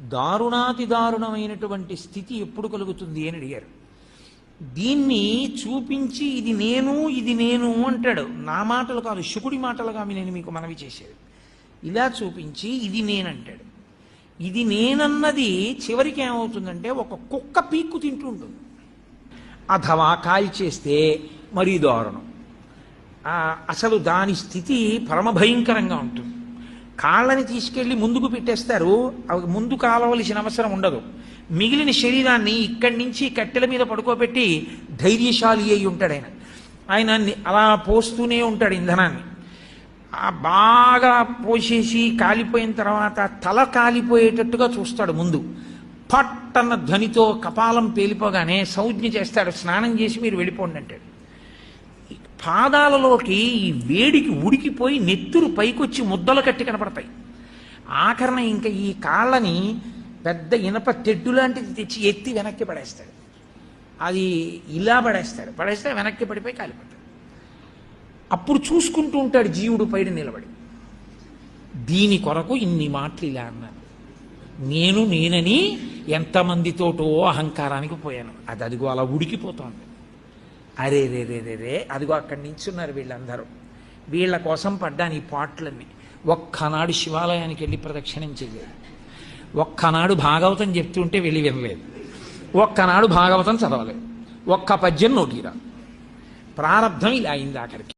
దారుణాతి దారుణమైనటువంటి స్థితి ఎప్పుడు కలుగుతుంది అని అడిగారు. దీన్ని చూపించి ఇది నేను అంటాడు. నా మాటలు కాదు, శుకుడి మాటలుగా నేను మీకు మనవి చేసేది. ఇలా చూపించి ఇది నేనంటాడు. ఇది నేనన్నది చివరికి ఏమవుతుందంటే ఒక కుక్క పీక్కు తింటూ ఉంటుంది. అథవా కాల్చేస్తే మరీ దారుణం. అసలు దాని స్థితి పరమభయంకరంగా ఉంటుంది. కాళ్ళని తీసుకెళ్లి ముందుకు పెట్టేస్తారు, ముందు కాలవలసిన అవసరం ఉండదు. మిగిలిన శరీరాన్ని ఇక్కడి నుంచి కట్టెల మీద పడుకోబెట్టి ధైర్యశాలి అయి ఉంటాడు ఆయన అలా పోస్తూనే ఉంటాడు ఇంధనాన్ని. బాగా పోసేసి కాలిపోయిన తర్వాత తల కాలిపోయేటట్టుగా చూస్తాడు. ముందు పట్టన్న ధ్వనితో కపాలం పేలిపోగానే సంజ్ఞ చేస్తాడు, స్నానం చేసి మీరు వెళ్ళిపోండి అంటాడు. పాదాలలోకి ఈ వేడికి ఉడికిపోయి నెత్తురు పైకొచ్చి ముద్దలు కట్టి కనపడతాయి. ఆఖరణ ఇంకా ఈ కాళ్ళని పెద్ద ఇనప తెడ్డు లాంటిది తెచ్చి ఎత్తి వెనక్కి పడేస్తాడు. అది ఇలా పడేస్తే వెనక్కి పడిపోయి కాలిపోతాడు. అప్పుడు చూసుకుంటూ ఉంటాడు జీవుడు పైన నిలబడి. దీని కొరకు ఇన్ని మాటలు ఇలా అన్నాను. నేనని ఎంతమందితోటో అహంకారానికి పోయాను. అదిగో అలా ఉడికిపోతోంది. అరే రే రే రే రే అదిగో అక్కడి నించున్నారు వీళ్ళందరూ. వీళ్ళ కోసం పడ్డాను ఈ పాటలన్నీ. ఒక్కనాడు శివాలయానికి వెళ్ళి ప్రదక్షిణం చేయలేదు. ఒక్కనాడు భాగవతం చెప్తుంటే వెళ్ళి వినలేదు. ఒక్కనాడు భాగవతం చదవలేదు. ఒక్క పద్యం నోటిరా. ప్రారంధం ఇలా అయింది ఆఖరికి.